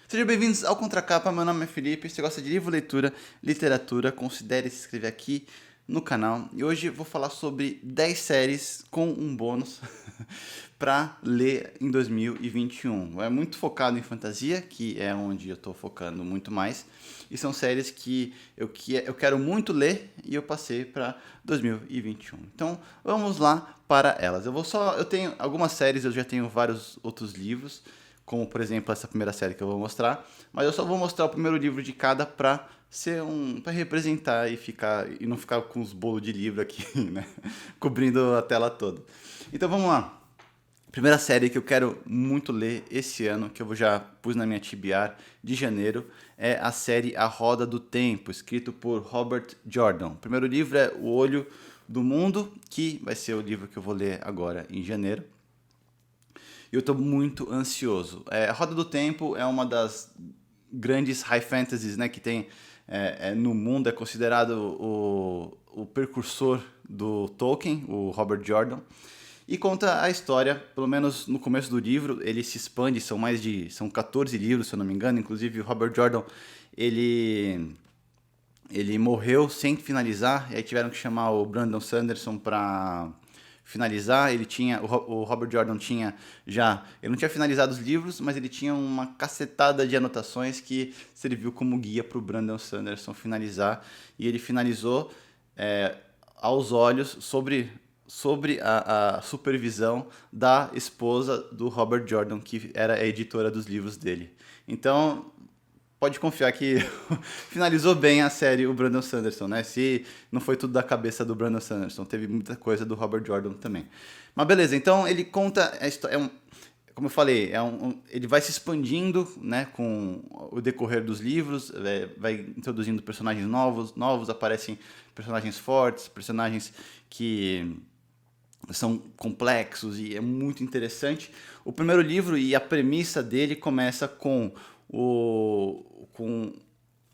Sejam bem-vindos ao Contracapa, meu nome é Felipe. Se você gosta de livro, leitura, literatura, considere se inscrever aqui no canal. E hoje eu vou falar sobre 10 séries com um bônus para ler em 2021. É muito focado em fantasia, que é onde eu estou focando muito mais. E são séries que eu quero muito ler e eu passei para 2021. Então vamos lá para elas. Eu tenho algumas séries, eu já tenho vários outros livros, como por exemplo essa primeira série que eu vou mostrar, mas eu só vou mostrar o primeiro livro de cada para para representar e não ficar com os bolos de livro aqui, né, cobrindo a tela toda. Então vamos lá. Primeira série que eu quero muito ler esse ano, que eu já pus na minha TBR de janeiro, é a série A Roda do Tempo, escrito por Robert Jordan. O primeiro livro é O Olho do Mundo, que vai ser o livro que eu vou ler agora em janeiro. Eu estou muito ansioso. A Roda do Tempo é uma das grandes high fantasies, né, que tem no mundo. É considerado o precursor do Tolkien, o Robert Jordan. E conta a história, pelo menos no começo do livro, ele se expande, são 14 livros, se eu não me engano. Inclusive o Robert Jordan, ele morreu sem finalizar, e aí tiveram que chamar o Brandon Sanderson para finalizar. O Robert Jordan ele não tinha finalizado os livros, mas ele tinha uma cacetada de anotações que serviu como guia para o Brandon Sanderson finalizar, e ele finalizou aos olhos sobre a supervisão da esposa do Robert Jordan, que era a editora dos livros dele. Então pode confiar que finalizou bem a série o Brandon Sanderson, né? Se não foi tudo da cabeça do Brandon Sanderson, teve muita coisa do Robert Jordan também. Mas beleza, então ele conta a história. Como eu falei, ele vai se expandindo, né, com o decorrer dos livros, vai introduzindo personagens novos, aparecem personagens fortes, personagens que são complexos, e é muito interessante. O primeiro livro e a premissa dele começa com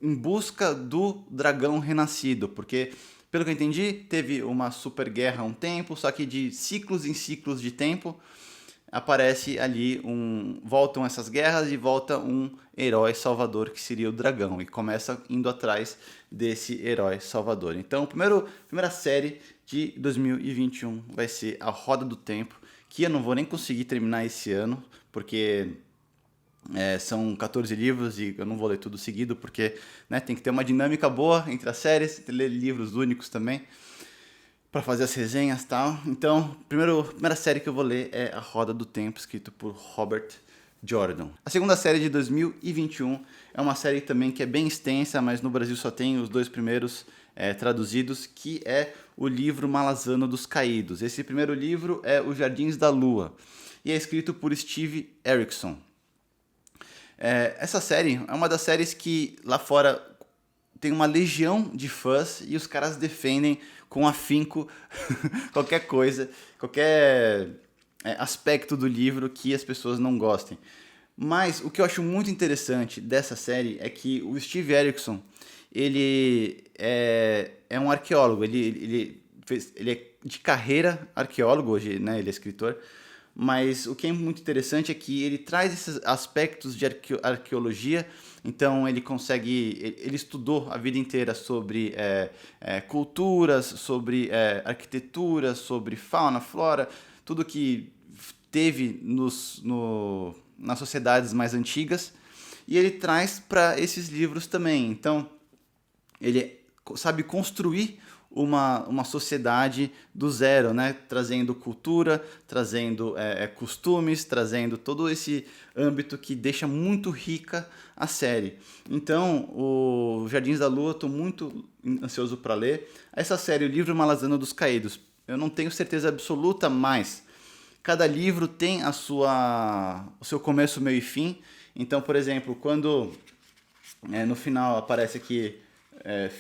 em busca do dragão renascido, porque, pelo que eu entendi, teve uma super guerra há um tempo, só que de ciclos em ciclos de tempo aparece ali voltam essas guerras e volta um herói salvador, que seria o dragão, e começa indo atrás desse herói salvador. Então, primeira série de 2021 vai ser A Roda do Tempo, que eu não vou nem conseguir terminar esse ano, porque são 14 livros e eu não vou ler tudo seguido, porque, né, tem que ter uma dinâmica boa entre as séries, tem que ler livros únicos também para fazer as resenhas e tal. Então, primeira série que eu vou ler é A Roda do Tempo, escrito por Robert Jordan. A segunda série de 2021 é uma série também que é bem extensa, mas no Brasil só tem os 2 primeiros traduzidos, que é o livro Malazano dos Caídos. Esse primeiro livro é Os Jardins da Lua e é escrito por Steve Erickson. Essa série é uma das séries que lá fora tem uma legião de fãs e os caras defendem com afinco qualquer coisa, qualquer aspecto do livro que as pessoas não gostem. Mas o que eu acho muito interessante dessa série é que o Steve Erickson, ele é um arqueólogo, ele é de carreira arqueólogo hoje, né? Ele é escritor. Mas o que é muito interessante é que ele traz esses aspectos de arqueologia. Então ele estudou a vida inteira sobre culturas, sobre arquitetura, sobre fauna, flora, tudo que teve nas sociedades mais antigas, e ele traz para esses livros também. Então ele sabe construir uma sociedade do zero, né? Trazendo cultura, trazendo costumes, trazendo todo esse âmbito que deixa muito rica a série. Então, o Jardins da Lua, estou muito ansioso para ler. Essa série, o livro Malazano dos Caídos, eu não tenho certeza absoluta, mas cada livro tem o seu começo, meio e fim. Então, por exemplo, quando no final aparece aqui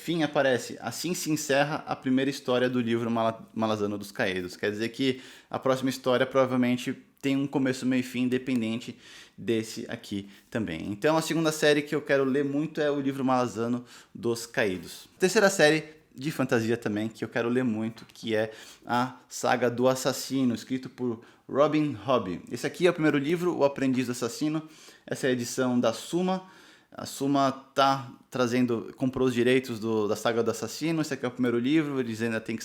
fim, aparece assim se encerra a primeira história do livro Malazano dos Caídos. Quer dizer que a próxima história provavelmente tem um começo, meio e fim, independente desse aqui também. Então a segunda série que eu quero ler muito é o livro Malazano dos Caídos. A terceira série de fantasia também, que eu quero ler muito, que é a Saga do Assassino, escrito por Robin Hobb. Esse aqui é o primeiro livro, O Aprendiz do Assassino. Essa é a edição da Suma. A Suma comprou os direitos da Saga do Assassino. Esse aqui é o primeiro livro, eles ainda têm que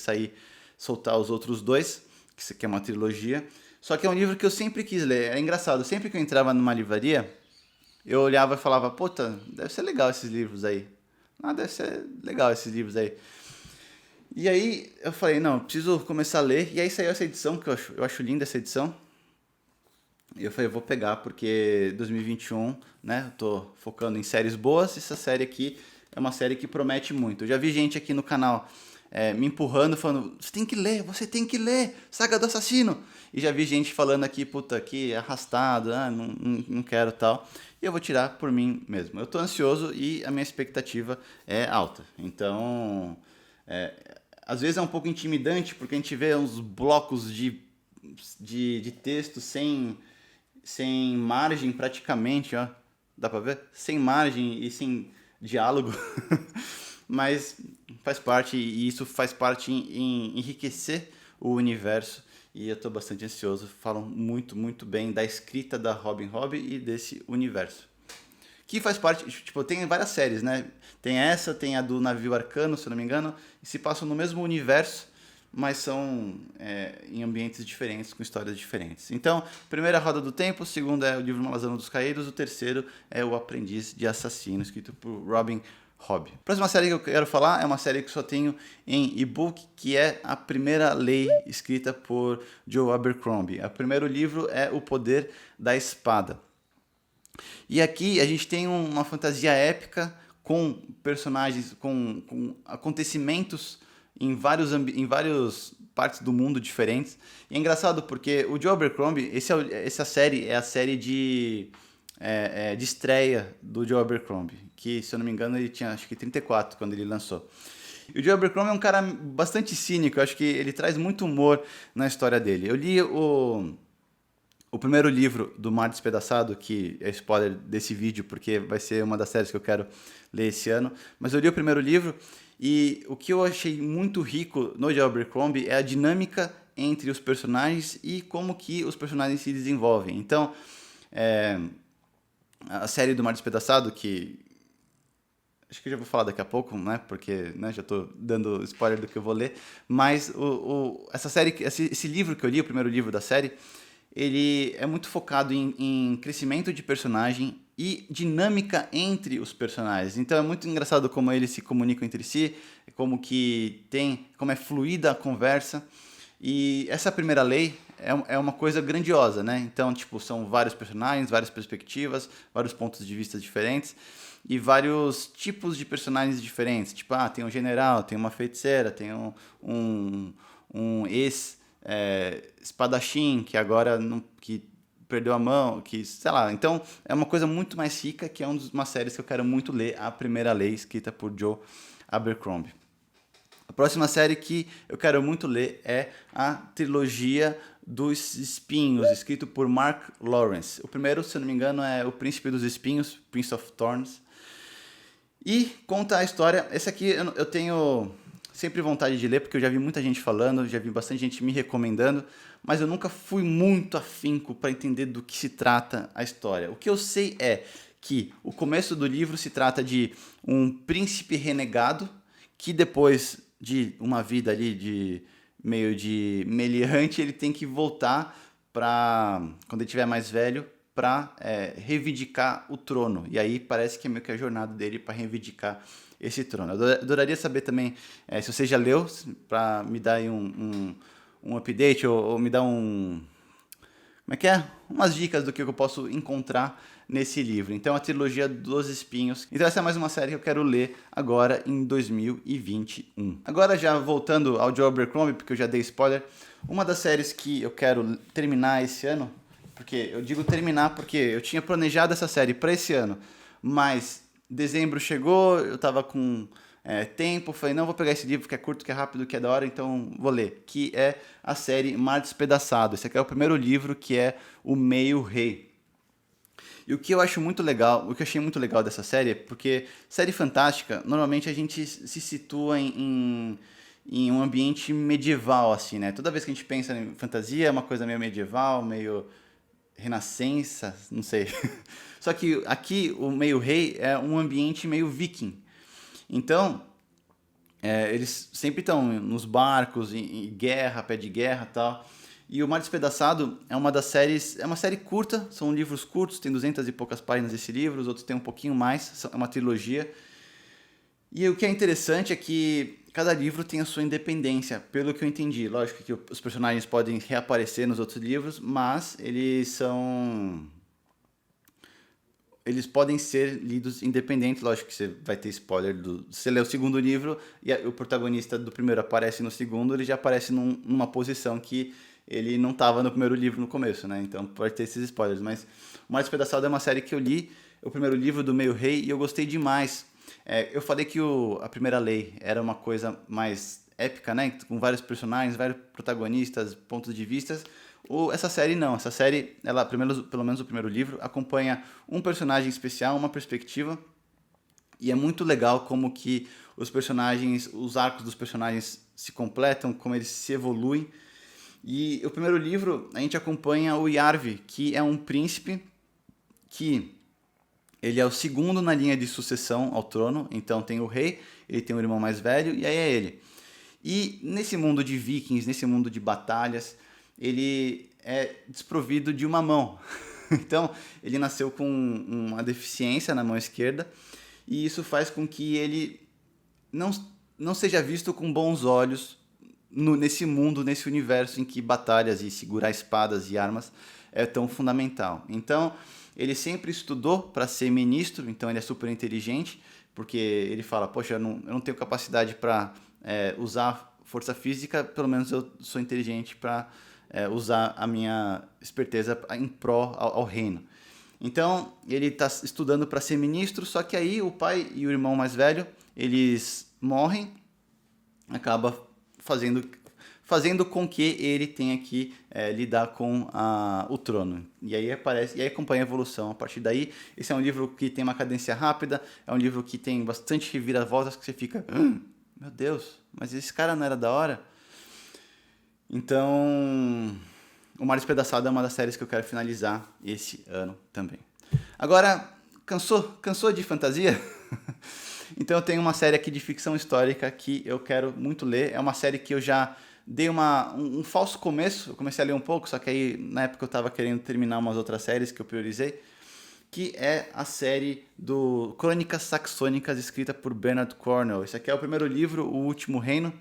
soltar os outros dois, que isso aqui é uma trilogia. Só que é um livro que eu sempre quis ler. É engraçado, sempre que eu entrava numa livraria, eu olhava e falava, puta, deve ser legal esses livros aí. Deve ser legal esses livros aí. E aí eu falei, não, preciso começar a ler. E aí saiu essa edição, que eu acho linda essa edição. E eu falei, vou pegar, porque 2021, né, eu tô focando em séries boas. Essa série aqui é uma série que promete muito. Eu já vi gente aqui no canal me empurrando, falando, você tem que ler Saga do Assassino. E já vi gente falando aqui, puta, que arrastado, não quero tal. E eu vou tirar por mim mesmo. Eu tô ansioso e a minha expectativa é alta. Então, às vezes é um pouco intimidante, porque a gente vê uns blocos de texto sem margem praticamente, ó. Dá pra ver? Sem margem e sem diálogo. Mas faz parte, e isso faz parte em enriquecer o universo. E eu tô bastante ansioso. Falam muito, muito bem da escrita da Robin Hobb e desse universo. Que faz parte, tipo, tem várias séries, né? Tem essa, tem a do Navio Arcano, se eu não me engano, e se passam no mesmo universo, mas são em ambientes diferentes, com histórias diferentes. Então, primeira Roda do Tempo, segunda é o livro Malazano dos Caídos, o terceiro é O Aprendiz de Assassino, escrito por Robin Hobb. A próxima série que eu quero falar é uma série que só tenho em e-book, que é A Primeira Lei, escrita por Joe Abercrombie. O primeiro livro é O Poder da Espada. E aqui a gente tem uma fantasia épica com personagens, com acontecimentos em várias partes do mundo diferentes. E é engraçado porque o Joe Abercrombie, essa série é a série de estreia do Joe Abercrombie, que, se eu não me engano, ele tinha acho que 34 quando ele lançou. E o Joe Abercrombie é um cara bastante cínico, eu acho que ele traz muito humor na história dele. Eu li o primeiro livro do Mar Despedaçado, que é spoiler desse vídeo, porque vai ser uma das séries que eu quero ler esse ano, mas eu li o primeiro livro e o que eu achei muito rico no Joe Abercrombie é a dinâmica entre os personagens e como que os personagens se desenvolvem. Então, a série do Mar Despedaçado, que acho que eu já vou falar daqui a pouco, né? Porque já estou dando spoiler do que eu vou ler. Mas essa série, esse livro que eu li, o primeiro livro da série, ele é muito focado em crescimento de personagem e dinâmica entre os personagens. Então é muito engraçado como eles se comunicam entre si, como é fluida a conversa. E essa primeira lei é uma coisa grandiosa, né? Então, tipo, são vários personagens, várias perspectivas, vários pontos de vista diferentes e vários tipos de personagens diferentes. Tipo, tem um general, tem uma feiticeira, tem um espadachim que agora que perdeu a mão, que sei lá. Então, é uma coisa muito mais rica, que é uma série que eu quero muito ler, A Primeira Lei, escrita por Joe Abercrombie. A próxima série que eu quero muito ler é a trilogia dos Espinhos, escrito por Mark Lawrence. O primeiro, se eu não me engano, é O Príncipe dos Espinhos, Prince of Thorns. E conta a história. Esse aqui eu tenho sempre vontade de ler, porque eu já vi muita gente falando, já vi bastante gente me recomendando, mas eu nunca fui muito afinco para entender do que se trata a história. O que eu sei é que o começo do livro se trata de um príncipe renegado que depois de uma vida ali de meio de meliante, ele tem que voltar para, quando ele estiver mais velho, para reivindicar o trono. E aí parece que é meio que a jornada dele para reivindicar esse trono. Eu adoraria saber também se você já leu, para me dar aí um update ou me dar como é que é? Umas dicas do que eu posso encontrar nesse livro. Então, a trilogia dos Espinhos. Então, essa é mais uma série que eu quero ler agora em 2021. Agora, já voltando ao Joe Abercrombie, porque eu já dei spoiler, uma das séries que eu quero terminar esse ano, porque eu digo terminar porque eu tinha planejado essa série para esse ano, mas dezembro chegou, eu tava com tempo, falei, não, vou pegar esse livro que é curto, que é rápido, que é da hora, então vou ler, que é a série Mar Despedaçado. Esse aqui é o primeiro livro, que é O Meio Rei. E o que eu acho muito legal, o que eu achei muito legal dessa série, porque série fantástica, normalmente a gente se situa em um ambiente medieval, assim, né? Toda vez que a gente pensa em fantasia, é uma coisa meio medieval, meio renascença, não sei. Só que aqui o meio rei é um ambiente meio viking. Então, eles sempre estão nos barcos, em guerra, pé de guerra e tal. E o Mar Despedaçado é uma das séries, é uma série curta, são livros curtos, tem 200 e poucas páginas esse livro, os outros têm um pouquinho mais, é uma trilogia. E o que é interessante é que cada livro tem a sua independência, pelo que eu entendi. Lógico que os personagens podem reaparecer nos outros livros, mas eles podem ser lidos independentes. Lógico que você vai ter spoiler você lê o segundo livro e o protagonista do primeiro aparece no segundo, ele já aparece numa posição que ele não estava no primeiro livro no começo, né? Então pode ter esses spoilers. Mas O Mar Despedaçado é uma série que eu li, o primeiro livro do Meio Rei, e eu gostei demais. Eu falei que a Primeira Lei era uma coisa mais épica, né? Com vários personagens, vários protagonistas, pontos de vistas. Essa série não. Essa série, ela, pelo menos o primeiro livro, acompanha um personagem especial, uma perspectiva. E é muito legal como que os arcos dos personagens se completam, como eles se evoluem. E o primeiro livro, a gente acompanha o Yarvi, que é um príncipe que ele é o segundo na linha de sucessão ao trono. Então tem o rei, ele tem o irmão mais velho e aí é ele. E nesse mundo de vikings, nesse mundo de batalhas, ele é desprovido de uma mão. Então ele nasceu com uma deficiência na mão esquerda e isso faz com que ele não seja visto com bons olhos nesse mundo, nesse universo em que batalhas e segurar espadas e armas é tão fundamental. Então ele sempre estudou para ser ministro, então ele é super inteligente, porque ele fala, poxa, eu não tenho capacidade para usar força física, pelo menos eu sou inteligente para usar a minha esperteza em pró ao reino. Então ele está estudando para ser ministro, só que aí o pai e o irmão mais velho, eles morrem, acaba fazendo com que ele tenha que lidar com o trono. E aí acompanha a evolução. A partir daí, esse é um livro que tem uma cadência rápida, é um livro que tem bastante reviravoltas que você fica, meu Deus, mas esse cara não era da hora? Então, O Mar Despedaçado é uma das séries que eu quero finalizar esse ano também. Agora, cansou de fantasia? Então eu tenho uma série aqui de ficção histórica que eu quero muito ler. É uma série que eu já dei um falso começo. Eu comecei a ler um pouco, só que aí na época eu estava querendo terminar umas outras séries que eu priorizei. Que é a série do Crônicas Saxônicas, escrita por Bernard Cornwell. Esse aqui é o primeiro livro, O Último Reino.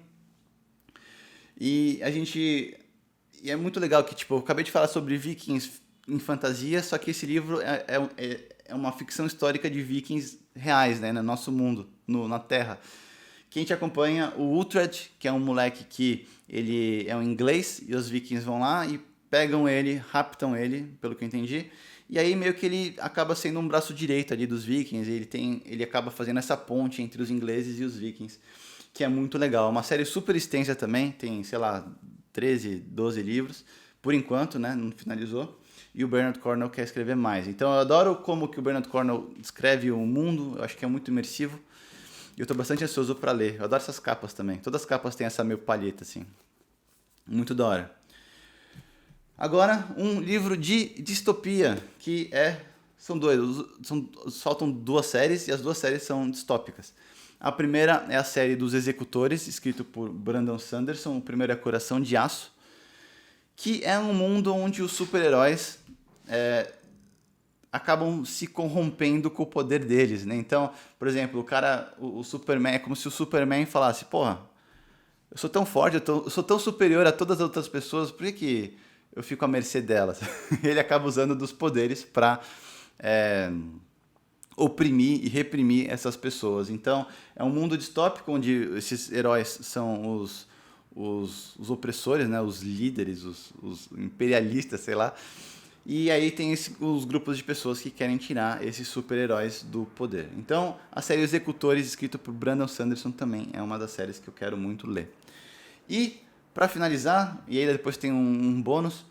E é muito legal que, tipo, eu acabei de falar sobre vikings em fantasia, só que esse livro é uma ficção histórica de vikings reais, né, no nosso mundo, na Terra. Que a gente acompanha o Uhtred, que é um moleque que ele é um inglês, e os vikings vão lá e pegam ele, raptam ele, pelo que eu entendi, e aí meio que ele acaba sendo um braço direito ali dos vikings, ele acaba fazendo essa ponte entre os ingleses e os vikings, que é muito legal. Uma série super extensa também, tem, sei lá, 13, 12 livros, por enquanto, né, não finalizou. E o Bernard Cornwell quer escrever mais. Então eu adoro como que o Bernard Cornwell descreve o mundo, eu acho que é muito imersivo. E eu estou bastante ansioso para ler. Eu adoro essas capas também. Todas as capas têm essa meio palheta, assim. Muito da hora. Agora, um livro de distopia, que são dois. Faltam duas séries, e as duas séries são distópicas. A primeira é a série dos Executores, escrito por Brandon Sanderson. O primeiro é Coração de Aço, que é um mundo onde os super-heróis acabam se corrompendo com o poder deles, né? Então, por exemplo, o Superman, é como se o Superman falasse, porra, eu sou tão forte, eu sou tão superior a todas as outras pessoas, por que eu fico à mercê delas? Ele acaba usando dos poderes para oprimir e reprimir essas pessoas. Então, é um mundo distópico onde esses heróis são os opressores, né? Os líderes, os imperialistas, sei lá. E aí tem os grupos de pessoas que querem tirar esses super-heróis do poder. Então, a série Executores, escrita por Brandon Sanderson, também é uma das séries que eu quero muito ler. E, para finalizar, e aí depois tem um bônus,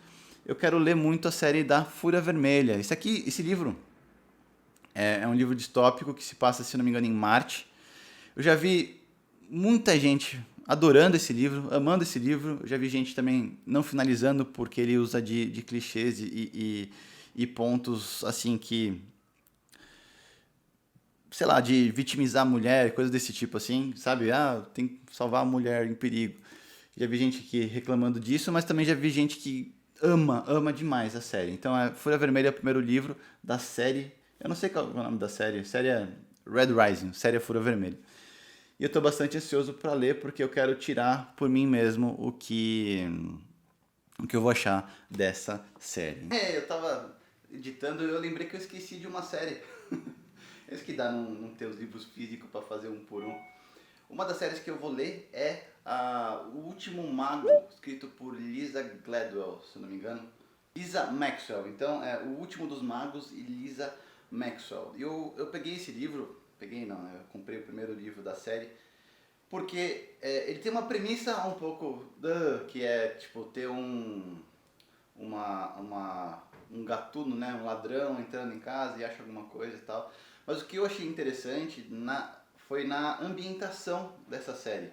eu quero ler muito a série da Fúria Vermelha. Esse livro É um livro distópico que se passa, se não me engano, em Marte. Eu já vi muita gente adorando esse livro, amando esse livro. Eu já vi gente também não finalizando porque ele usa de clichês e pontos assim que, sei lá, de vitimizar a mulher, coisas desse tipo assim, sabe? Ah, tem que salvar a mulher em perigo. Já vi gente aqui reclamando disso, mas também já vi gente que ama demais a série. Então, Fúria Vermelha é o primeiro livro da série. Eu não sei qual é o nome da série. A série é Red Rising, série é Fúria Vermelha. E eu tô bastante ansioso para ler porque eu quero tirar por mim mesmo o que eu vou achar dessa série. Eu tava editando e eu lembrei que eu esqueci de uma série. Esse que dá não ter os livros físicos para fazer um por um. Uma das séries que eu vou ler é O Último Mago, escrito por Lisa Gladwell, se não me engano. Lisa Maxwell, então é O Último dos Magos e Lisa Maxwell. E eu peguei esse livro, eu comprei o primeiro livro da série, porque ele tem uma premissa um pouco, que é tipo ter um gatuno, né, um ladrão entrando em casa e acha alguma coisa e tal. Mas o que eu achei interessante foi na ambientação dessa série.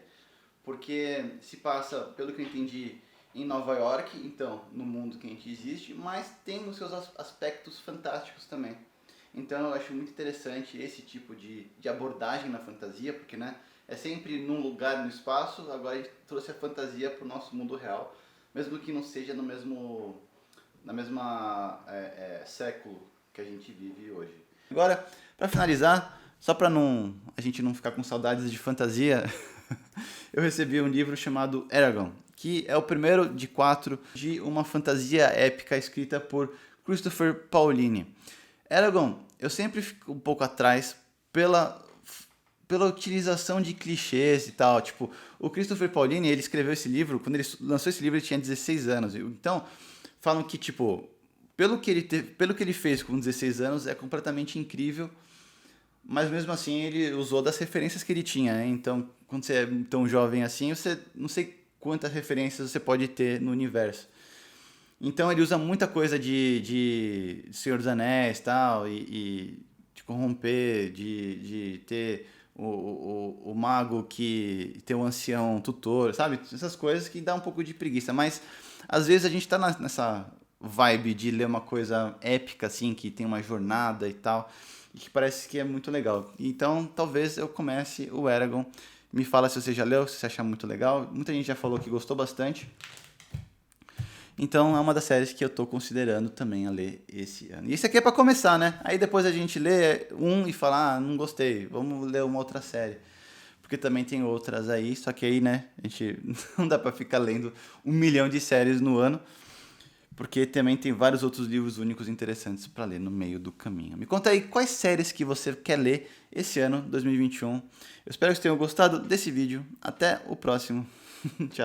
Porque se passa, pelo que eu entendi, em Nova York, então, no mundo que a gente existe, mas tem os seus aspectos fantásticos também. Então eu acho muito interessante esse tipo de abordagem na fantasia, porque né, é sempre num lugar, no espaço, agora a gente trouxe a fantasia para o nosso mundo real, mesmo que não seja na mesma século que a gente vive hoje. Agora, para finalizar, só para a gente não ficar com saudades de fantasia, eu recebi um livro chamado Eragon, que é o primeiro de 4 de uma fantasia épica escrita por Christopher Paolini. Eragon, eu sempre fico um pouco atrás pela utilização de clichês e tal. Tipo, o Christopher Paolini, ele escreveu esse livro, quando ele lançou esse livro ele tinha 16 anos. Então, falam que, tipo, pelo que ele fez com 16 anos é completamente incrível, mas mesmo assim ele usou das referências que ele tinha, né? Então, quando você é tão jovem assim, você não sei quantas referências você pode ter no universo. Então ele usa muita coisa de Senhor dos Anéis tal, e de corromper, de ter o mago que tem um ancião tutor, sabe? Essas coisas que dá um pouco de preguiça, mas às vezes a gente tá nessa vibe de ler uma coisa épica, assim, que tem uma jornada e tal, e que parece que é muito legal. Então talvez eu comece o Eragon. Me fala se você já leu, se você achar muito legal. Muita gente já falou que gostou bastante. Então é uma das séries que eu tô considerando também a ler esse ano. E isso aqui é para começar, né? Aí depois a gente lê um e fala, não gostei, vamos ler uma outra série. Porque também tem outras aí, só que aí, né, a gente não dá para ficar lendo 1 milhão de séries no ano, porque também tem vários outros livros únicos interessantes para ler no meio do caminho. Me conta aí quais séries que você quer ler esse ano, 2021. Eu espero que vocês tenham gostado desse vídeo. Até o próximo. Tchau.